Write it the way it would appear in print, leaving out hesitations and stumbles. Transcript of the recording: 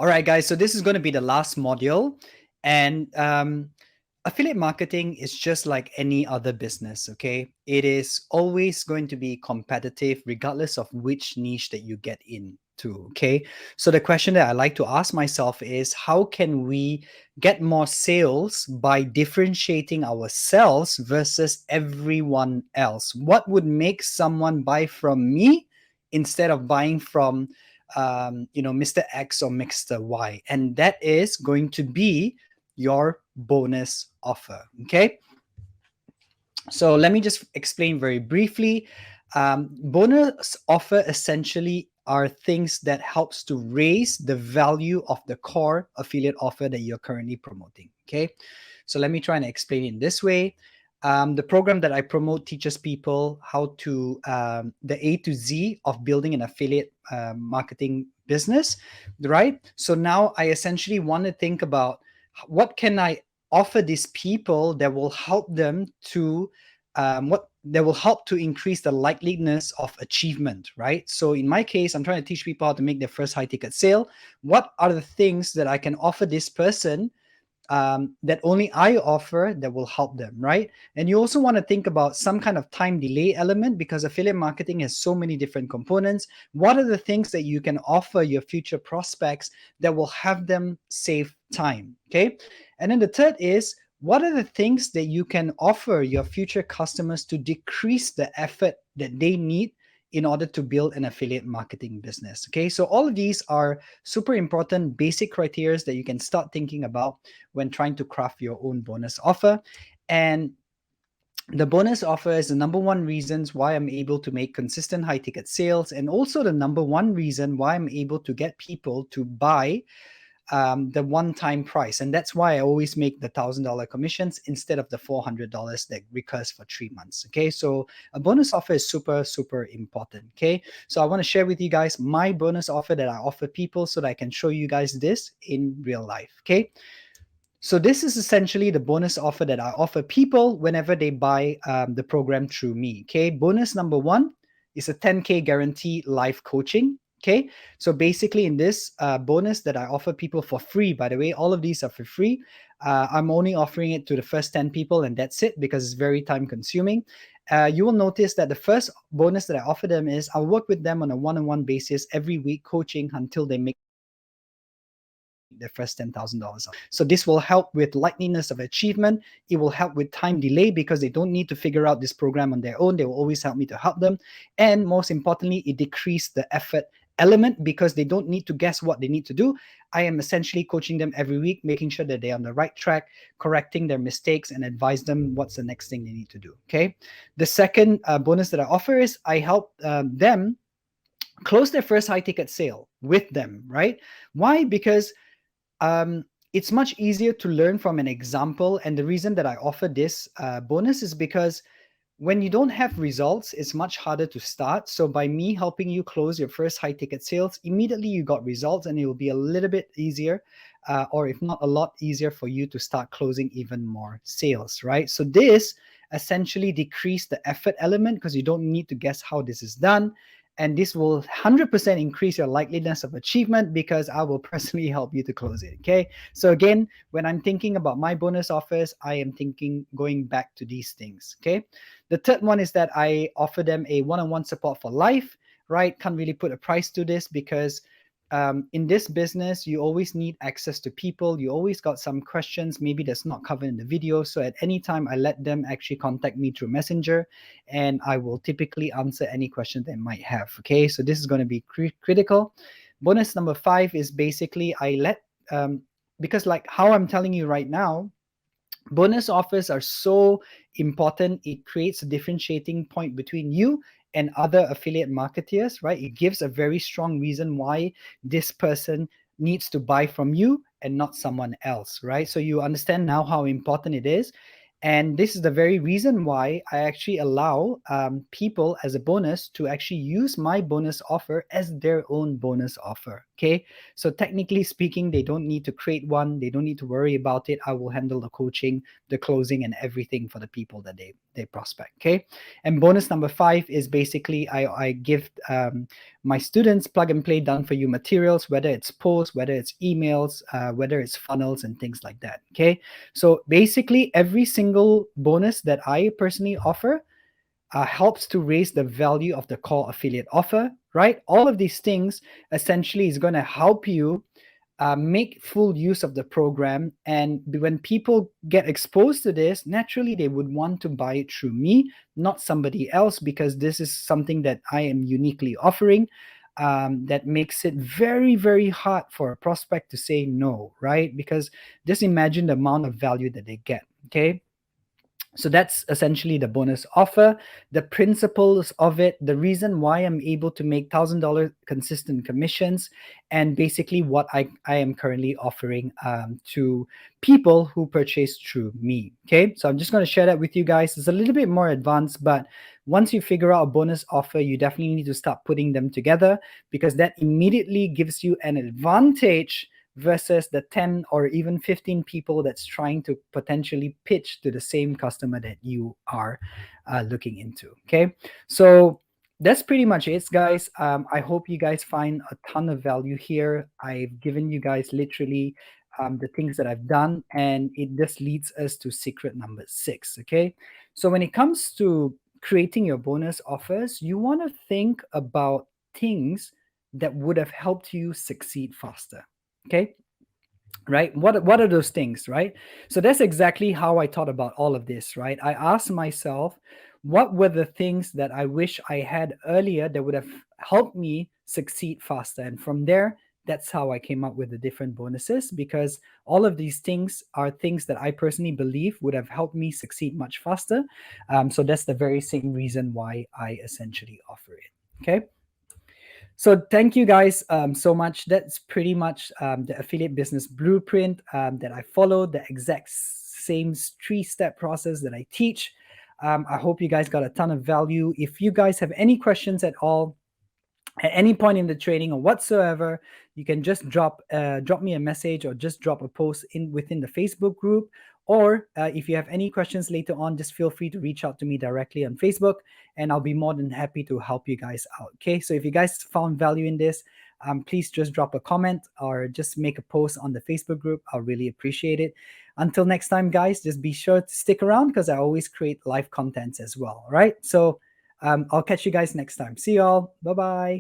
All right, guys. So this is going to be the last module. And affiliate marketing is just like any other business, okay? It is always going to be competitive regardless of which niche that you get into, okay? So the question that I like to ask myself is, how can we get more sales by differentiating ourselves versus everyone else? What would make someone buy from me instead of buying from Mr. X or Mr. Y? And that is going to be your bonus offer. Okay. So let me just explain very briefly. Bonus offer essentially are things that helps to raise the value of the core affiliate offer that you're currently promoting. Okay. So let me try and explain it this way. The program that I promote teaches people how to the A to Z of building an affiliate marketing business, right? So now I essentially want to think about what can I offer these people that will help them to what that will help to increase the likeliness of achievement, right? So in my case, I'm trying to teach people how to make their first high ticket sale. What are the things that I can offer this person that only I offer that will help them, right? And you also want to think about some kind of time delay element, because affiliate marketing has so many different components. What are the things that you can offer your future prospects that will have them save time? Okay. And then the third is, what are the things that you can offer your future customers to decrease the effort that they need in order to build an affiliate marketing business? Okay, so all of these are super important basic criteria that you can start thinking about when trying to craft your own bonus offer. And the bonus offer is the number one reasons why I'm able to make consistent high ticket sales, and also the number one reason why I'm able to get people to buy the one-time price. And that's why I always make the $1,000 commissions instead of the $400 that recurs for 3 months. Okay, so a bonus offer is super, super important. Okay, so I want to share with you guys my bonus offer that I offer people so that I can show you guys this in real life. Okay, so this is essentially the bonus offer that I offer people whenever they buy the program through me. Okay, bonus number one is a 10K guarantee live coaching. Okay, so basically in this bonus that I offer people for free, by the way, all of these are for free. I'm only offering it to the first 10 people, and that's it, because it's very time consuming. You will notice that the first bonus that I offer them is I'll work with them on a one-on-one basis every week, coaching until they make their first $10,000. So this will help with likeliness of achievement. It will help with time delay because they don't need to figure out this program on their own. They will always help me to help them. And most importantly, it decreased the effort element because they don't need to guess what they need to do. I am essentially coaching them every week, making sure that they're on the right track, correcting their mistakes, and advise them what's the next thing they need to do. Okay. The second bonus that I offer is I help them close their first high ticket sale with them, right? Why? Because it's much easier to learn from an example. And the reason that I offer this bonus is because when you don't have results, it's much harder to start. So by me helping you close your first high ticket sales, immediately you got results, and it will be a little bit easier, or if not a lot easier, for you to start closing even more sales, right? So this essentially decrease the effort element because you don't need to guess how this is done. And this will 100% increase your likeliness of achievement because I will personally help you to close it. Okay. So again, when I'm thinking about my bonus offers, I am thinking going back to these things. Okay. The third one is that I offer them a one-on-one support for life, right? Can't really put a price to this because in this business, you always need access to people. You always got some questions, maybe that's not covered in the video. So at any time, I let them actually contact me through Messenger, and I will typically answer any question they might have. Okay, so this is going to be critical. Bonus number 5 is basically I let, because like how I'm telling you right now, bonus offers are so important. It creates a differentiating point between you and other affiliate marketers, right? It gives a very strong reason why this person needs to buy from you and not someone else, right? So you understand now how important it is. And this is the very reason why I actually allow people as a bonus to actually use my bonus offer as their own bonus offer. Okay. So technically speaking, they don't need to create one. They don't need to worry about it. I will handle the coaching, the closing, and everything for the people that they prospect. Okay. And bonus number 5 is basically I give my students plug and play done for you materials, whether it's posts, whether it's emails, whether it's funnels and things like that. Okay. So basically, every single bonus that I personally offer helps to raise the value of the core affiliate offer, right? All of these things essentially is going to help you make full use of the program. And when people get exposed to this, naturally they would want to buy it through me, not somebody else, because this is something that I am uniquely offering. That makes it very, very hard for a prospect to say no, right? Because just imagine the amount of value that they get. Okay. So that's essentially the bonus offer, the principles of it, the reason why I'm able to make $1,000 consistent commissions, and basically what I am currently offering to people who purchase through me. Okay, so I'm just going to share that with you guys. It's a little bit more advanced, but once you figure out a bonus offer, you definitely need to start putting them together, because that immediately gives you an advantage versus the 10 or even 15 people that's trying to potentially pitch to the same customer that you are looking into. Okay, so that's pretty much it, guys. I hope you guys find a ton of value here. I've given you guys literally the things that I've done, and it just leads us to secret number 6. Okay, so when it comes to creating your bonus offers, you want to think about things that would have helped you succeed faster. Okay, right, what are those things, right? So that's exactly how I thought about all of this, right? I asked myself, what were the things that I wish I had earlier that would have helped me succeed faster? And from there, that's how I came up with the different bonuses, because all of these things are things that I personally believe would have helped me succeed much faster. So that's the very same reason why I essentially offer it. Okay, so thank you guys so much. That's pretty much the affiliate business blueprint that I follow, the exact same 3-step process that I teach. I hope you guys got a ton of value. If you guys have any questions at all, at any point in the training or whatsoever, you can just drop me a message or just drop a post in within the Facebook group. Or if you have any questions later on, just feel free to reach out to me directly on Facebook, and I'll be more than happy to help you guys out. Okay, so if you guys found value in this, please just drop a comment or just make a post on the Facebook group. I'll really appreciate it. Until next time, guys, just be sure to stick around, because I always create live contents as well. All right, so I'll catch you guys next time. See y'all. Bye bye.